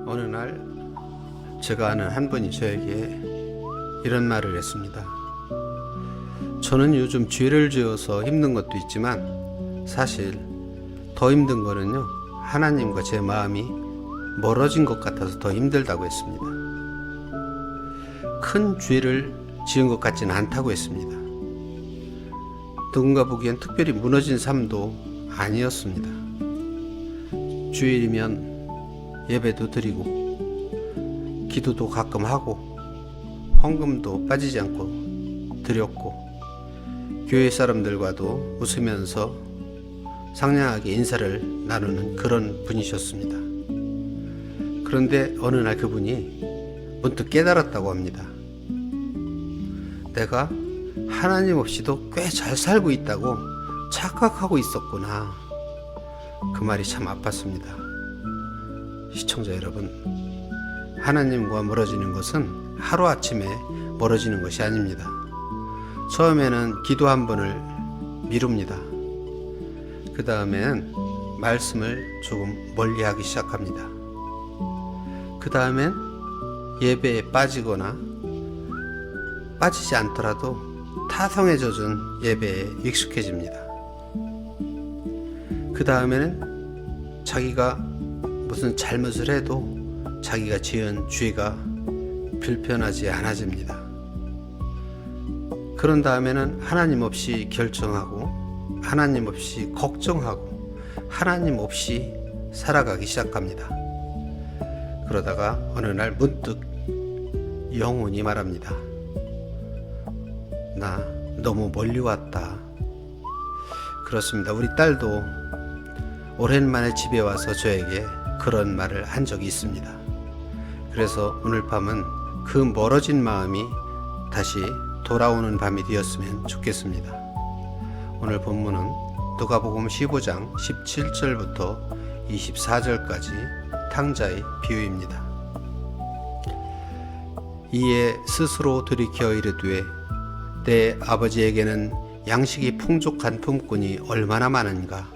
어느 날 제가 아는 한 분이 저에게 이런 말을 했습니다. 저는 요즘 죄를 지어서 힘든 것도 있지만 사실 더 힘든 거는요, 하나님과 제 마음이 멀어진 것 같아서 더 힘들다고 했습니다. 큰 죄를 지은 것 같지는 않다고 했습니다. 누군가 보기엔 특별히 무너진 삶도 아니었습니다. 주일이면 예배도 드리고 기도도 가끔 하고 헌금도 빠지지 않고 드렸고 교회 사람들과도 웃으면서 상냥하게 인사를 나누는 그런 분이셨습니다. 그런데 어느 날 그분이 문득 깨달았다고 합니다. 내가 하나님 없이도 꽤 잘 살고 있다고 착각하고 있었구나. 그 말이 참 아팠습니다. 시청자 여러분, 하나님과 멀어지는 것은 하루아침에 멀어지는 것이 아닙니다. 처음에는 기도 한 번을 미룹니다. 그 다음엔 말씀을 조금 멀리하기 시작합니다. 그 다음엔 예배에 빠지거나 빠지지 않더라도 타성에 젖은 예배에 익숙해집니다. 그 다음에는 자기가 무슨 잘못을 해도 자기가 지은 죄가 불편하지 않아집니다. 그런 다음에는 하나님 없이 결정하고 하나님 없이 걱정하고 하나님 없이 살아가기 시작합니다. 그러다가 어느 날 문득 영혼이 말합니다. 나 너무 멀리 왔다. 그렇습니다. 우리 딸도 오랜만에 집에 와서 저에게 그런 말을 한 적이 있습니다. 그래서 오늘 밤은 그 멀어진 마음이 다시 돌아오는 밤이 되었으면 좋겠습니다. 오늘 본문은 누가복음 15장 17절부터 24절까지 탕자의 비유입니다. 이에 스스로 돌이켜 이르되 내 아버지에게는 양식이 풍족한 품꾼이 얼마나 많은가.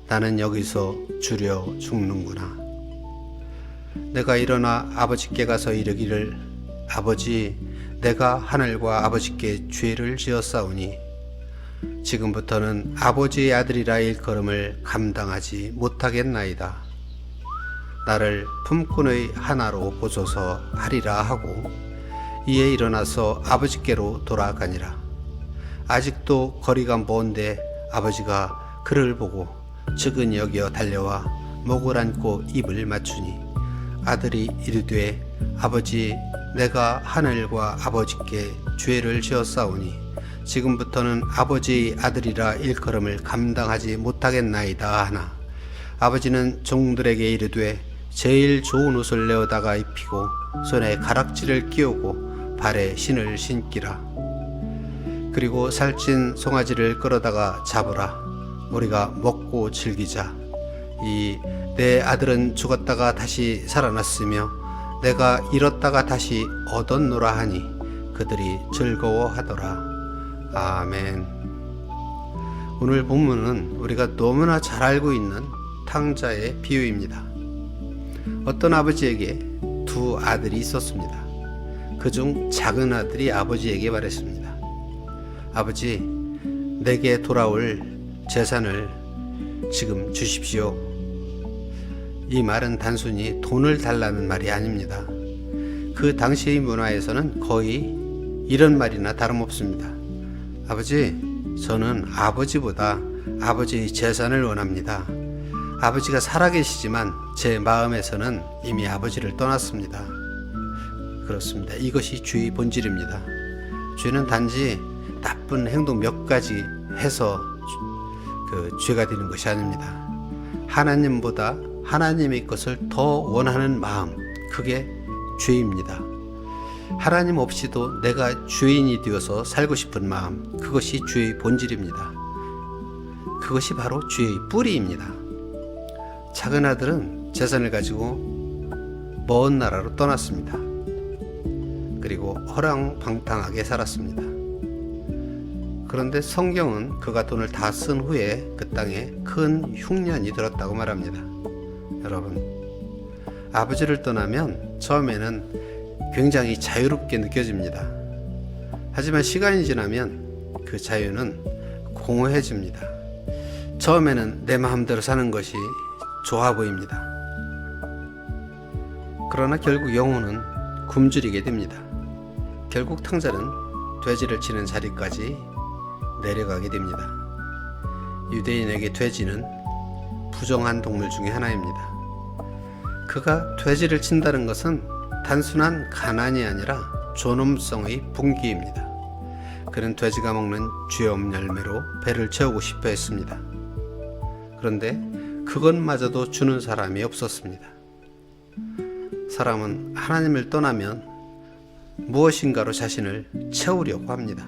나는 여기서 주려 죽는구나. 내가 일어나 아버지께 가서 이르기를 아버지, 내가 하늘과 아버지께 죄를 지었사오니 지금부터는 아버지의 아들이라 일컬음을 감당하지 못하겠나이다. 나를 품꾼의 하나로 보소서 하리라 하고 이에 일어나서 아버지께로 돌아가니라. 아직도 거리가 먼데 아버지가 그를 보고 측은히 여겨 달려와 목을 안고 입을 맞추니 아들이 이르되 아버지, 내가 하늘과 아버지께 죄를 지었사오니 지금부터는 아버지의 아들이라 일컬음을 감당하지 못하겠나이다 하나 아버지는 종들에게 이르되 제일 좋은 옷을 내어다가 입히고 손에 가락지를 끼우고 발에 신을 신기라. 그리고 살찐 송아지를 끌어다가 잡으라. 우리가 먹고 즐기자. 이 내 아들은 죽었다가 다시 살아났으며 내가 잃었다가 다시 얻었노라 하니 그들이 즐거워하더라. 아멘. 오늘 본문은 우리가 너무나 잘 알고 있는 탕자의 비유입니다. 어떤 아버지에게 두 아들이 있었습니다. 그중 작은 아들이 아버지에게 말했습니다. 아버지, 내게 돌아올 재산을 지금 주십시오. 이 말은 단순히 돈을 달라는 말이 아닙니다. 그 당시의 문화에서는 거의 이런 말이나 다름없습니다. 아버지, 저는 아버지보다 아버지의 재산을 원합니다. 아버지가 살아계시지만 제 마음에서는 이미 아버지를 떠났습니다. 그렇습니다. 이것이 죄의 본질입니다. 죄는 단지 나쁜 행동 몇 가지 해서 죄가 되는 것이 아닙니다. 하나님보다 하나님의 것을 더 원하는 마음, 그게 죄입니다. 하나님 없이도 내가 죄인이 되어서 살고 싶은 마음, 그것이 죄의 본질입니다. 그것이 바로 죄의 뿌리입니다. 작은 아들은 재산을 가지고 먼 나라로 떠났습니다. 그리고 허랑방탕하게 살았습니다. 그런데 성경은 그가 돈을 다 쓴 후에 그 땅에 큰 흉년이 들었다고 말합니다. 여러분, 아버지를 떠나면 처음에는 굉장히 자유롭게 느껴집니다. 하지만 시간이 지나면 그 자유는 공허해집니다. 처음에는 내 마음대로 사는 것이 좋아 보입니다. 그러나 결국 영혼은 굶주리게 됩니다. 결국 탕자는 돼지를 치는 자리까지 내려가게 됩니다. 유대인에게 돼지는 부정한 동물 중에 하나입니다. 그가 돼지를 친다는 것은 단순한 가난이 아니라 존엄성의 붕괴입니다. 그는 돼지가 먹는 죄업 열매로 배를 채우고 싶어 했습니다. 그런데 그것마저도 주는 사람이 없었습니다. 사람은 하나님을 떠나면 무엇인가로 자신을 채우려고 합니다.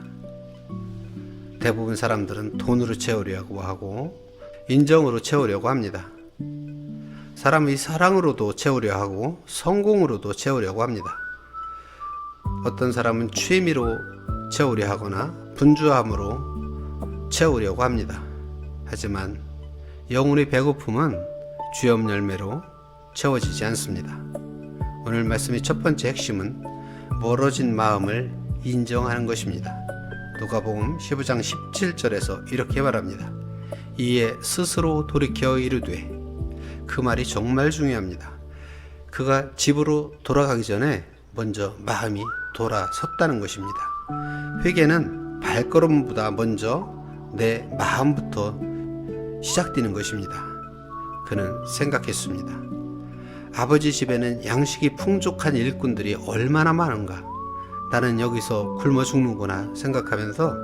대부분 사람들은 돈으로 채우려고 하고 인정으로 채우려고 합니다. 사람의 사랑으로도 채우려 하고 성공으로도 채우려고 합니다. 어떤 사람은 취미로 채우려 하거나 분주함으로 채우려고 합니다. 하지만 영혼의 배고픔은 죄업 열매로 채워지지 않습니다. 오늘 말씀의 첫 번째 핵심은 멀어진 마음을 인정하는 것입니다. 누가복음 15장 17절에서 이렇게 말합니다. 이에 스스로 돌이켜 이르되, 그 말이 정말 중요합니다. 그가 집으로 돌아가기 전에 먼저 마음이 돌아섰다는 것입니다. 회개는 발걸음보다 먼저 내 마음부터 시작되는 것입니다. 그는 생각했습니다. 아버지 집에는 양식이 풍족한 일꾼들이 얼마나 많은가. 나는 여기서 굶어 죽는구나 생각하면서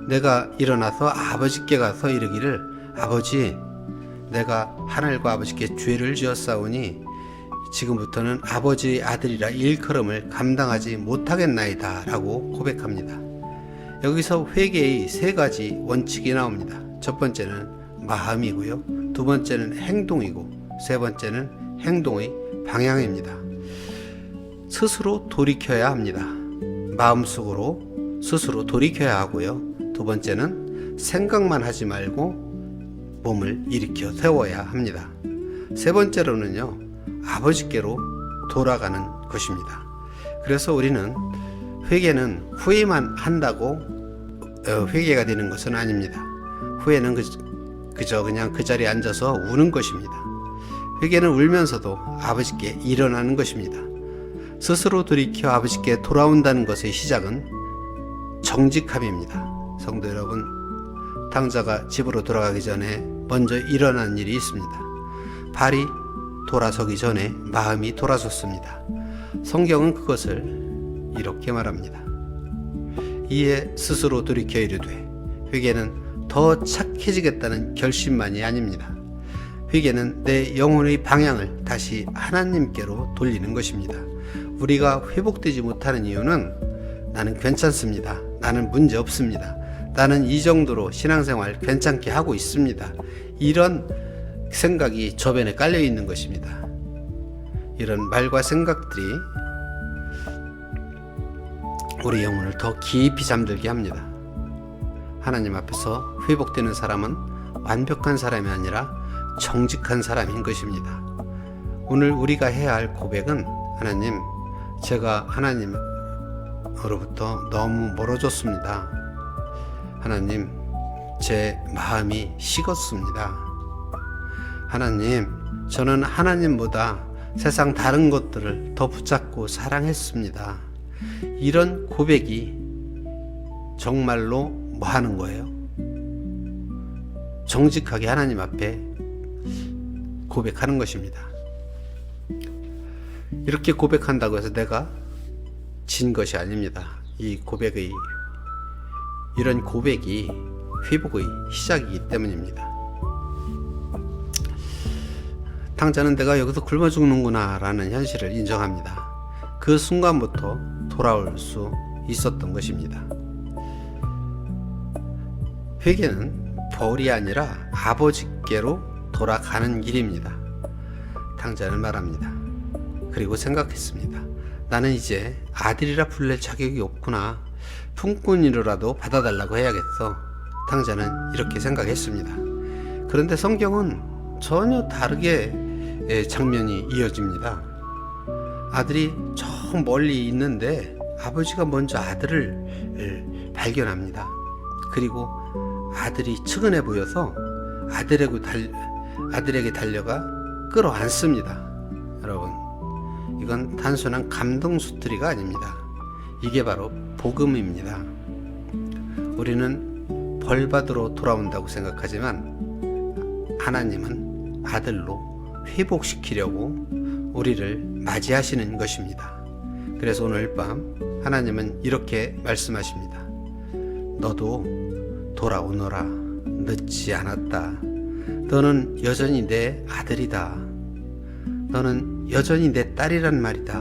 내가 일어나서 아버지께 가서 이르기를, 아버지, 내가 하늘과 아버지께 죄를 지었사오니 지금부터는 아버지의 아들이라 일컬음을 감당하지 못하겠나이다 라고 고백합니다. 여기서 회개의 세 가지 원칙이 나옵니다. 첫 번째는 마음이고요, 두 번째는 행동이고, 세 번째는 행동의 방향입니다. 스스로 돌이켜야 합니다. 마음속으로 스스로 돌이켜야 하고요, 두 번째는 생각만 하지 말고 몸을 일으켜 세워야 합니다. 세 번째로는요, 아버지께로 돌아가는 것입니다. 그래서 우리는 회개는 후회만 한다고 회개가 되는 것은 아닙니다. 후회는 그저 그냥 그 자리에 앉아서 우는 것입니다. 회개는 울면서도 아버지께 일어나는 것입니다. 스스로 돌이켜 아버지께 돌아온다는 것의 시작은 정직함입니다. 성도 여러분, 탕자가 집으로 돌아가기 전에 먼저 일어난 일이 있습니다. 발이 돌아서기 전에 마음이 돌아섰습니다. 성경은 그것을 이렇게 말합니다. 이에 스스로 돌이켜 이르되, 회개는 더 착해지겠다는 결심만이 아닙니다. 회개는 내 영혼의 방향을 다시 하나님께로 돌리는 것입니다. 우리가 회복되지 못하는 이유는 나는 괜찮습니다. 나는 문제 없습니다. 나는 이 정도로 신앙생활 괜찮게 하고 있습니다. 이런 생각이 저변에 깔려 있는 것입니다. 이런 말과 생각들이 우리 영혼을 더 깊이 잠들게 합니다. 하나님 앞에서 회복되는 사람은 완벽한 사람이 아니라 정직한 사람인 것입니다. 오늘 우리가 해야 할 고백은, 하나님, 제가 하나님으로부터 너무 멀어졌습니다. 하나님, 제 마음이 식었습니다. 하나님, 저는 하나님보다 세상 다른 것들을 더 붙잡고 사랑했습니다. 이런 고백이 정말로 뭐 하는 거예요? 정직하게 하나님 앞에 고백하는 것입니다. 이렇게 고백한다고 해서 내가 진 것이 아닙니다. 이런 고백이 회복의 시작이기 때문입니다. 탕자는 내가 여기서 굶어 죽는구나 라는 현실을 인정합니다. 그 순간부터 돌아올 수 있었던 것입니다. 회개는 벌이 아니라 아버지께로 돌아가는 길입니다. 탕자는 말합니다. 그리고 생각했습니다. 나는 이제 아들이라 불릴 자격이 없구나. 품꾼이라도 받아달라고 해야겠어. 탕자는 이렇게 생각했습니다. 그런데 성경은 전혀 다르게 장면이 이어집니다. 아들이 저 멀리 있는데 아버지가 먼저 아들을 발견합니다. 그리고 아들이 측은해 보여서 아들에게 달려가 끌어안습니다. 여러분, 이건 단순한 감동 스토리가 아닙니다. 이게 바로 복음입니다. 우리는 벌받으러 돌아온다고 생각하지만 하나님은 아들로 회복시키려고 우리를 맞이하시는 것입니다. 그래서 오늘 밤 하나님은 이렇게 말씀하십니다. 너도 돌아오너라. 늦지 않았다. 너는 여전히 내 아들이다. 너는 여전히 내 딸이란 말이다.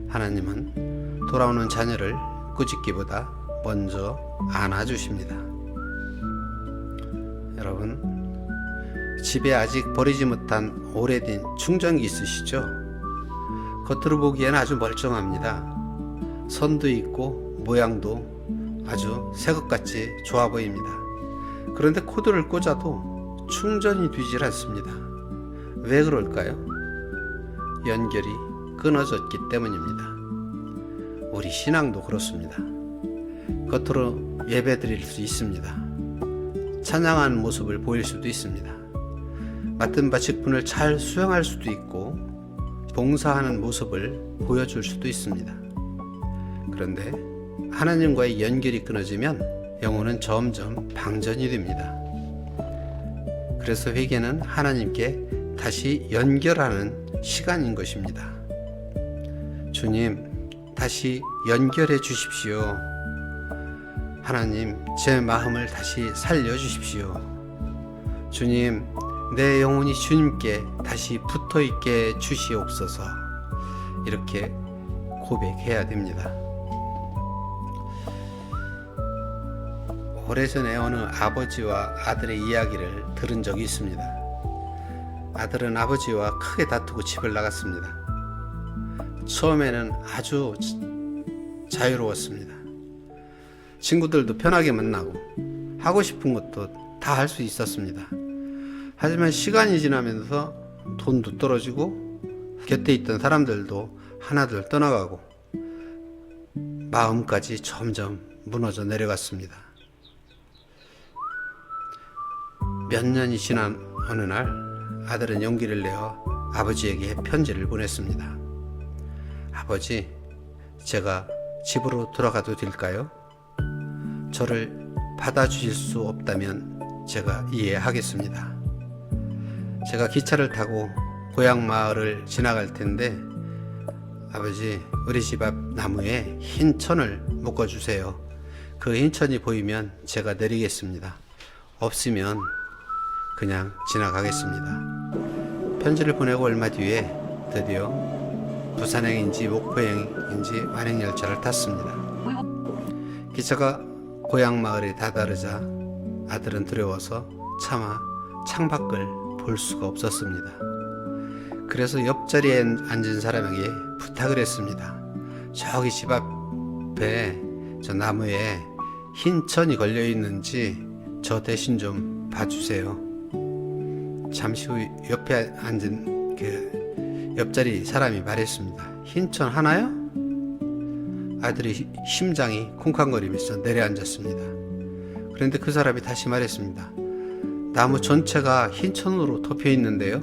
하나님은 돌아오는 자녀를 꾸짖기보다 먼저 안아주십니다. 여러분, 집에 아직 버리지 못한 오래된 충전기 있으시죠? 겉으로 보기에는 아주 멀쩡합니다. 선도 있고 모양도 아주 새것같이 좋아 보입니다. 그런데 코드를 꽂아도 충전이 되질 않습니다. 왜 그럴까요? 연결이 끊어졌기 때문입니다. 우리 신앙도 그렇습니다. 겉으로 예배 드릴 수 있습니다. 찬양하는 모습을 보일 수도 있습니다. 맡은 바 직분을 잘 수행할 수도 있고 봉사하는 모습을 보여줄 수도 있습니다. 그런데 하나님과의 연결이 끊어지면 영혼은 점점 방전이 됩니다. 그래서 회개는 하나님께 다시 연결하는 시간인 것입니다. 주님, 다시 연결해 주십시오. 하나님, 제 마음을 다시 살려주십시오. 주님, 내 영혼이 주님께 다시 붙어있게 주시옵소서. 이렇게 고백해야 됩니다. 오래전에 어느 아버지와 아들의 이야기를 들은 적이 있습니다. 아들은 아버지와 크게 다투고 집을 나갔습니다. 처음에는 아주 자유로웠습니다. 친구들도 편하게 만나고 하고 싶은 것도 다 할 수 있었습니다. 하지만 시간이 지나면서 돈도 떨어지고 곁에 있던 사람들도 하나둘 떠나가고 마음까지 점점 무너져 내려갔습니다. 몇 년이 지난 어느 날 아들은 용기를 내어 아버지에게 편지를 보냈습니다. 아버지, 제가 집으로 돌아가도 될까요? 저를 받아주실 수 없다면 제가 이해하겠습니다. 제가 기차를 타고 고향 마을을 지나갈 텐데 아버지, 우리 집 앞 나무에 흰 천을 묶어주세요. 그 흰 천이 보이면 제가 내리겠습니다. 없으면 그냥 지나가겠습니다. 편지를 보내고 얼마 뒤에 드디어 부산행인지 목포행인지 완행열차를 탔습니다. 기차가 고향 마을에 다다르자 아들은 두려워서 차마 창밖을 볼 수가 없었습니다. 그래서 옆자리에 앉은 사람에게 부탁을 했습니다. 저기 집 앞에 저 나무에 흰 천이 걸려 있는지 저 대신 좀 봐주세요. 잠시 후 옆에 앉은 그 옆자리 사람이 말했습니다. 흰 천 하나요? 아들이 심장이 쿵쾅거리면서 내려앉았습니다. 그런데 그 사람이 다시 말했습니다. 나무 전체가 흰 천으로 덮여 있는데요.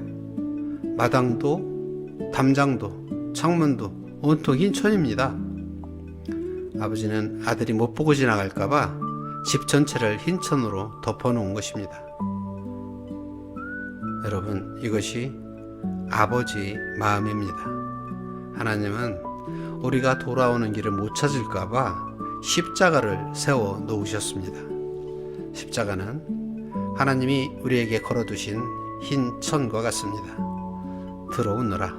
마당도 담장도 창문도 온통 흰 천입니다. 아버지는 아들이 못 보고 지나갈까봐 집 전체를 흰 천으로 덮어놓은 것입니다. 여러분, 이것이 아버지의 마음입니다. 하나님은 우리가 돌아오는 길을 못 찾을까봐 십자가를 세워 놓으셨습니다. 십자가는 하나님이 우리에게 걸어두신 흰 천과 같습니다. 들어오너라.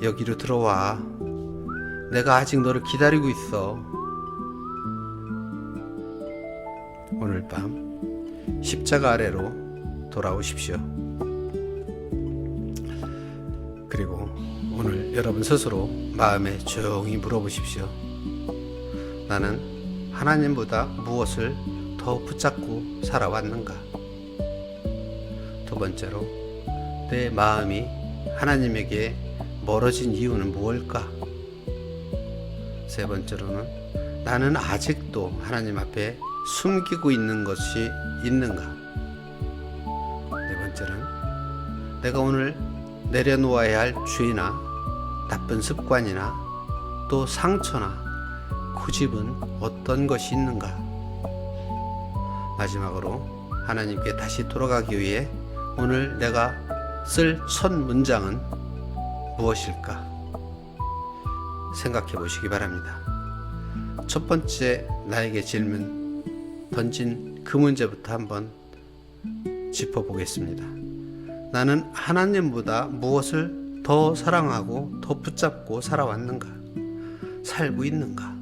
여기로 들어와. 내가 아직 너를 기다리고 있어. 오늘 밤 십자가 아래로 돌아오십시오. 그리고 오늘 여러분 스스로 마음에 조용히 물어보십시오. 나는 하나님보다 무엇을 더 붙잡고 살아왔는가? 두 번째로, 내 마음이 하나님에게 멀어진 이유는 무엇일까? 세 번째로는 나는 아직도 하나님 앞에 숨기고 있는 것이 있는가? 네 번째는 내가 오늘 내려놓아야 할 죄나 나쁜 습관이나 또 상처나 고집은 어떤 것이 있는가? 마지막으로 하나님께 다시 돌아가기 위해 오늘 내가 쓸 첫 문장은 무엇일까? 생각해 보시기 바랍니다. 첫 번째 나에게 질문 던진 그 문제부터 한번 짚어보겠습니다. 나는 하나님보다 무엇을 더 사랑하고 더 붙잡고 살아왔는가? 살고 있는가?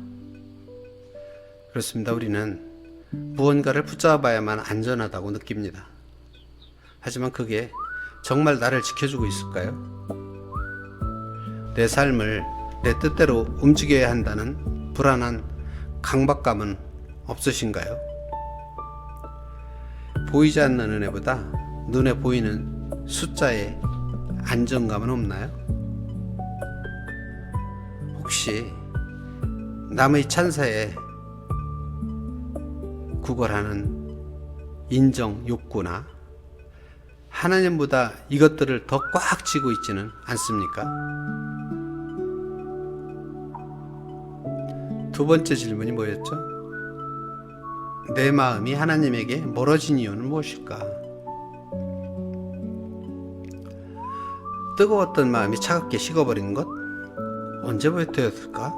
그렇습니다. 우리는 무언가를 붙잡아야만 안전하다고 느낍니다. 하지만 그게 정말 나를 지켜주고 있을까요? 내 삶을 내 뜻대로 움직여야 한다는 불안한 강박감은 없으신가요? 보이지 않는 은혜보다 눈에 보이는 숫자에 안정감은 없나요? 혹시 남의 찬사에 구걸하는 인정 욕구나 하나님보다 이것들을 더 꽉 쥐고 있지는 않습니까? 두 번째 질문이 뭐였죠? 내 마음이 하나님에게 멀어진 이유는 무엇일까? 뜨거웠던 마음이 차갑게 식어버린 것? 언제부터였을까?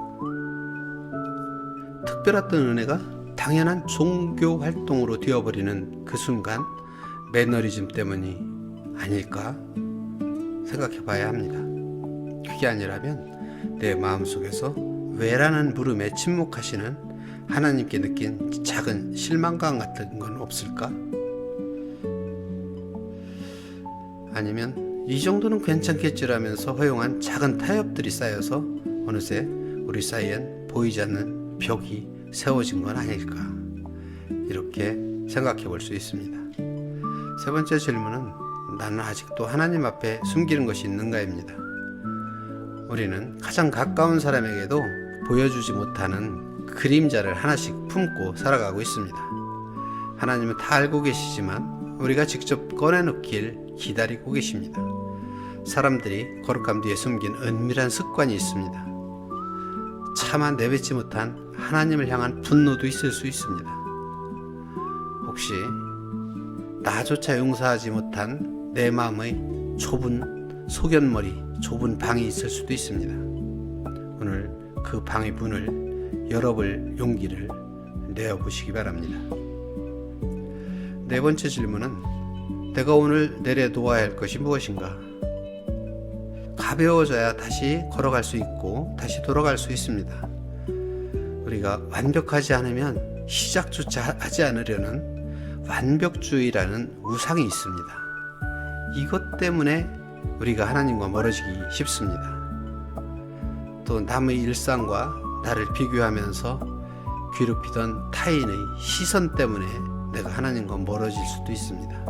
특별했던 은혜가 당연한 종교 활동으로 되어버리는 그 순간 매너리즘 때문이 아닐까 생각해 봐야 합니다. 그게 아니라면 내 마음속에서 왜라는 물음에 침묵하시는 하나님께 느낀 작은 실망감 같은 건 없을까? 아니면 이 정도는 괜찮겠지라면서 허용한 작은 타협들이 쌓여서 어느새 우리 사이엔 보이지 않는 벽이 세워진 건 아닐까? 이렇게 생각해 볼 수 있습니다. 세 번째 질문은 나는 아직도 하나님 앞에 숨기는 것이 있는가입니다. 우리는 가장 가까운 사람에게도 보여주지 못하는 그림자를 하나씩 품고 살아가고 있습니다. 하나님은 다 알고 계시지만 우리가 직접 꺼내놓길 기다리고 계십니다. 사람들이 거룩함 뒤에 숨긴 은밀한 습관이 있습니다. 차마 내뱉지 못한 하나님을 향한 분노도 있을 수 있습니다. 혹시 나조차 용서하지 못한 내 마음의 좁은 소견머리, 좁은 방이 있을 수도 있습니다. 오늘 그 방의 문을 열어볼 용기를 내어보시기 바랍니다. 네 번째 질문은 내가 오늘 내려놓아야 할 것이 무엇인가? 가벼워져야 다시 걸어갈 수 있고 다시 돌아갈 수 있습니다. 우리가 완벽하지 않으면 시작조차 하지 않으려는 완벽주의라는 우상이 있습니다. 이것 때문에 우리가 하나님과 멀어지기 쉽습니다. 또 남의 일상과 나를 비교하면서 괴롭히던 타인의 시선 때문에 내가 하나님과 멀어질 수도 있습니다.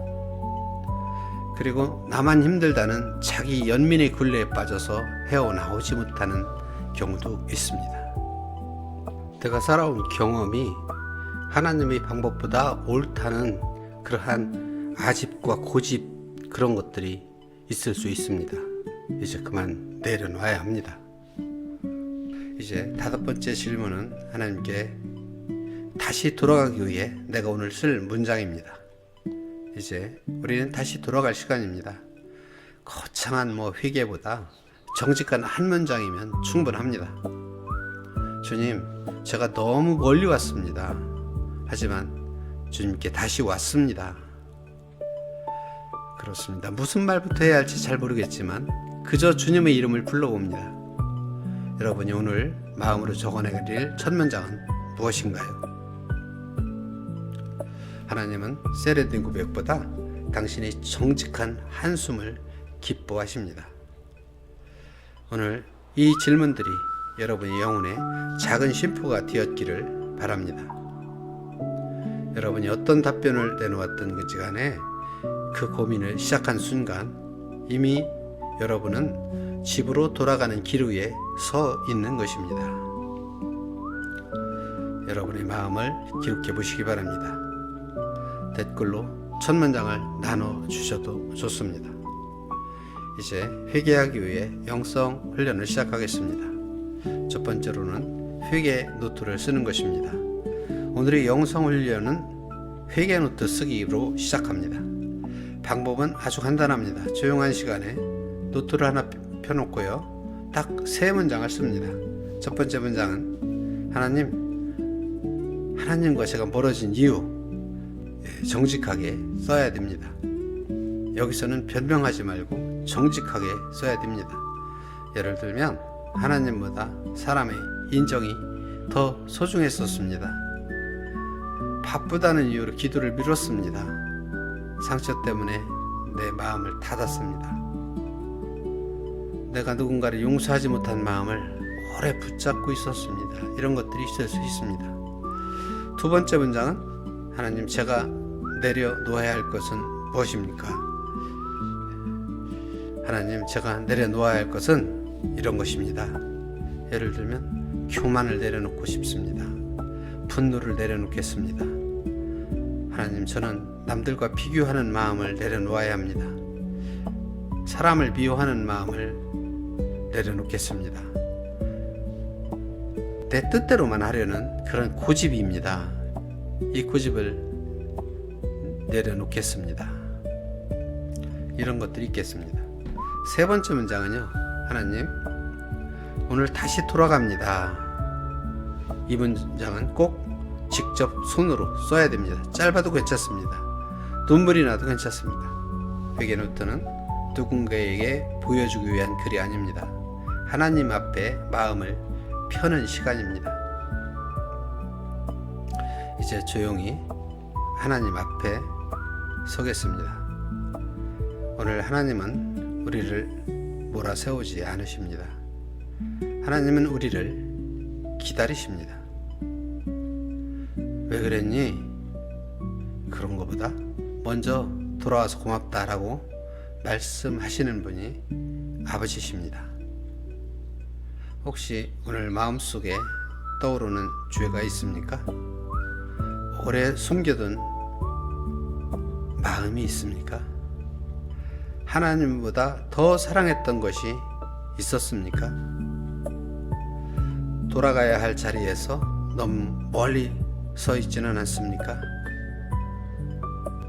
그리고 나만 힘들다는 자기 연민의 굴레에 빠져서 헤어나오지 못하는 경우도 있습니다. 내가 살아온 경험이 하나님의 방법보다 옳다는 그러한 아집과 고집 그런 것들이 있을 수 있습니다. 이제 그만 내려놔야 합니다. 이제 다섯 번째 질문은 하나님께 다시 돌아가기 위해 내가 오늘 쓸 문장입니다. 이제 우리는 다시 돌아갈 시간입니다. 거창한 회개보다 정직한 한 문장이면 충분합니다. 주님, 제가 너무 멀리 왔습니다. 하지만 주님께 다시 왔습니다. 그렇습니다. 무슨 말부터 해야 할지 잘 모르겠지만 그저 주님의 이름을 불러봅니다. 여러분이 오늘 마음으로 적어내릴 첫 문장은 무엇인가요? 하나님은 세련된 고백보다 당신의 정직한 한숨을 기뻐하십니다. 오늘 이 질문들이 여러분의 영혼에 작은 쉼표가 되었기를 바랍니다. 여러분이 어떤 답변을 내놓았던 간에 그 고민을 시작한 순간 이미 여러분은 집으로 돌아가는 길 위에 서 있는 것입니다. 여러분의 마음을 기록해 보시기 바랍니다. 댓글로 첫 문장을 나눠 주셔도 좋습니다. 이제 회개하기 위해 영성 훈련을 시작하겠습니다. 첫 번째로는 회개 노트를 쓰는 것입니다. 오늘의 영성 훈련은 회개 노트 쓰기로 시작합니다. 방법은 아주 간단합니다. 조용한 시간에 노트를 하나 펴놓고요. 딱 3문장을 씁니다. 첫 번째 문장은 하나님과 제가 멀어진 이유, 정직하게 써야 됩니다. 여기서는 변명하지 말고 정직하게 써야 됩니다. 예를 들면 하나님보다 사람의 인정이 더 소중했었습니다. 바쁘다는 이유로 기도를 미뤘습니다. 상처 때문에 내 마음을 닫았습니다. 내가 누군가를 용서하지 못한 마음을 오래 붙잡고 있었습니다. 이런 것들이 있을 수 있습니다. 두 번째 문장은 하나님, 제가 내려놓아야 할 것은 무엇입니까? 하나님, 제가 내려놓아야 할 것은 이런 것입니다. 예를 들면 교만을 내려놓고 싶습니다. 분노를 내려놓겠습니다. 하나님, 저는 남들과 비교하는 마음을 내려놓아야 합니다. 사람을 미워하는 마음을 내려놓겠습니다. 내 뜻대로만 하려는 그런 고집입니다. 이 고집을 내려놓겠습니다. 이런 것들이 있겠습니다. 세 번째 문장은요, 하나님, 오늘 다시 돌아갑니다. 이 문장은 꼭 직접 손으로 써야 됩니다. 짧아도 괜찮습니다. 눈물이 나도 괜찮습니다. 회개 노트는 누군가에게 보여주기 위한 글이 아닙니다. 하나님 앞에 마음을 펴는 시간입니다. 이제 조용히 하나님 앞에 서겠습니다. 오늘 하나님은 우리를 몰아세우지 않으십니다. 하나님은 우리를 기다리십니다. 왜 그랬니? 그런 것보다 먼저 돌아와서 고맙다라고 말씀하시는 분이 아버지십니다. 혹시 오늘 마음속에 떠오르는 죄가 있습니까? 오래 숨겨둔 마음이 있습니까? 하나님보다 더 사랑했던 것이 있었습니까? 돌아가야 할 자리에서 너무 멀리 서 있지는 않습니까?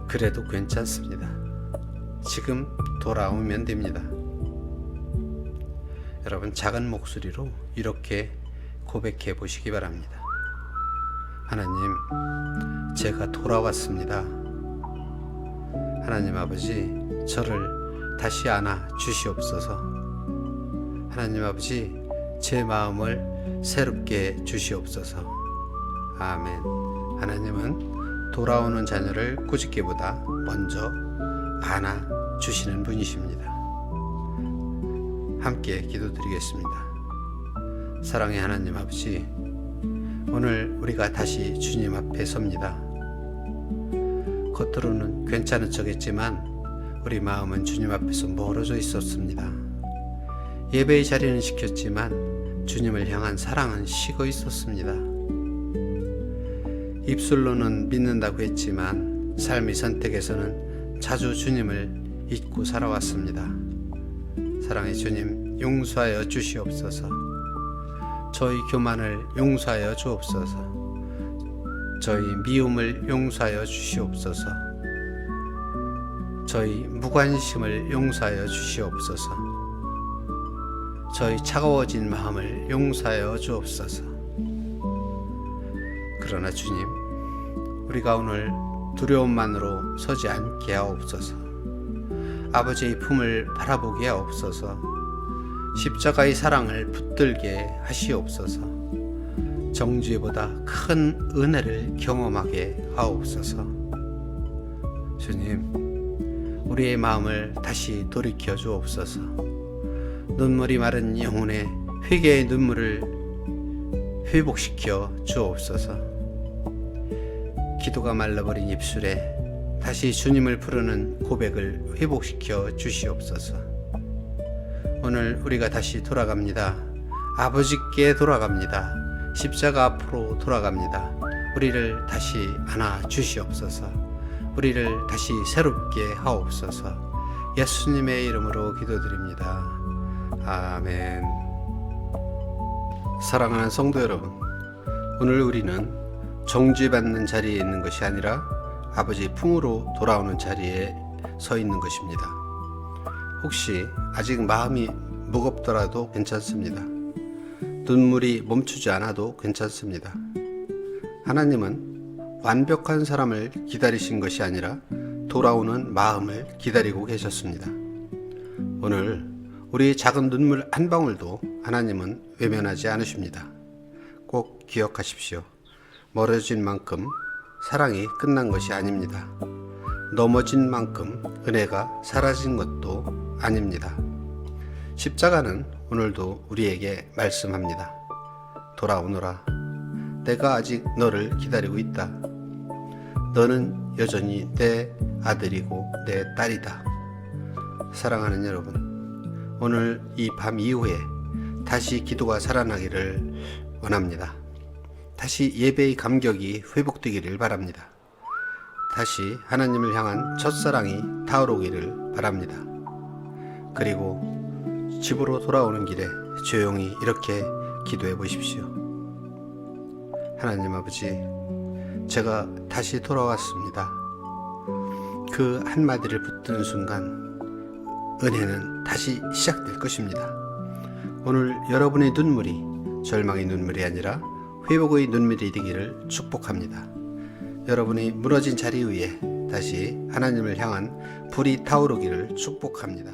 그래도 괜찮습니다. 지금 돌아오면 됩니다. 여러분, 작은 목소리로 이렇게 고백해 보시기 바랍니다. 하나님, 제가 돌아왔습니다. 하나님 아버지, 저를 다시 안아 주시옵소서. 하나님 아버지, 제 마음을 새롭게 주시옵소서. 아멘. 하나님은 돌아오는 자녀를 꾸짖기보다 먼저 안아 주시는 분이십니다. 함께 기도드리겠습니다. 사랑의 하나님 아버지, 오늘 우리가 다시 주님 앞에 섭니다. 겉으로는 괜찮은 척했지만 우리 마음은 주님 앞에서 멀어져 있었습니다. 예배의 자리는 지켰지만 주님을 향한 사랑은 식어 있었습니다. 입술로는 믿는다고 했지만 삶의 선택에서는 자주 주님을 잊고 살아왔습니다. 사랑의 주님, 용서하여 주시옵소서. 저희 교만을 용서하여 주옵소서. 저희 미움을 용서하여 주시옵소서. 저희 무관심을 용서하여 주시옵소서. 저희 차가워진 마음을 용서하여 주옵소서. 그러나 주님, 우리가 오늘 두려움만으로 서지 않게 하옵소서. 아버지의 품을 바라보게 하옵소서. 십자가의 사랑을 붙들게 하시옵소서. 정죄보다 큰 은혜를 경험하게 하옵소서. 주님, 우리의 마음을 다시 돌이켜 주옵소서. 눈물이 마른 영혼의 회개의 눈물을 회복시켜 주옵소서. 기도가 말라버린 입술에 다시 주님을 부르는 고백을 회복시켜 주시옵소서. 오늘 우리가 다시 돌아갑니다. 아버지께 돌아갑니다. 십자가 앞으로 돌아갑니다. 우리를 다시 안아 주시옵소서. 우리를 다시 새롭게 하옵소서. 예수님의 이름으로 기도드립니다. 아멘. 사랑하는 성도 여러분, 오늘 우리는 정죄받는 자리에 있는 것이 아니라 아버지 품으로 돌아오는 자리에 서 있는 것입니다. 혹시 아직 마음이 무겁더라도 괜찮습니다. 눈물이 멈추지 않아도 괜찮습니다. 하나님은 완벽한 사람을 기다리신 것이 아니라 돌아오는 마음을 기다리고 계셨습니다. 오늘 우리 작은 눈물 한 방울도 하나님은 외면하지 않으십니다. 꼭 기억하십시오. 멀어진 만큼 사랑이 끝난 것이 아닙니다. 넘어진 만큼 은혜가 사라진 것도 아닙니다. 십자가는 오늘도 우리에게 말씀합니다. 돌아오너라. 내가 아직 너를 기다리고 있다. 너는 여전히 내 아들이고 내 딸이다. 사랑하는 여러분, 오늘 이 밤 이후에 다시 기도가 살아나기를 원합니다. 다시 예배의 감격이 회복되기를 바랍니다. 다시 하나님을 향한 첫사랑이 타오르기를 바랍니다. 그리고 집으로 돌아오는 길에 조용히 이렇게 기도해 보십시오. 하나님 아버지, 제가 다시 돌아왔습니다. 그 한마디를 붙드는 순간 은혜는 다시 시작될 것입니다. 오늘 여러분의 눈물이 절망의 눈물이 아니라 회복의 눈물이 되기를 축복합니다. 여러분이 무너진 자리 위에 다시 하나님을 향한 불이 타오르기를 축복합니다.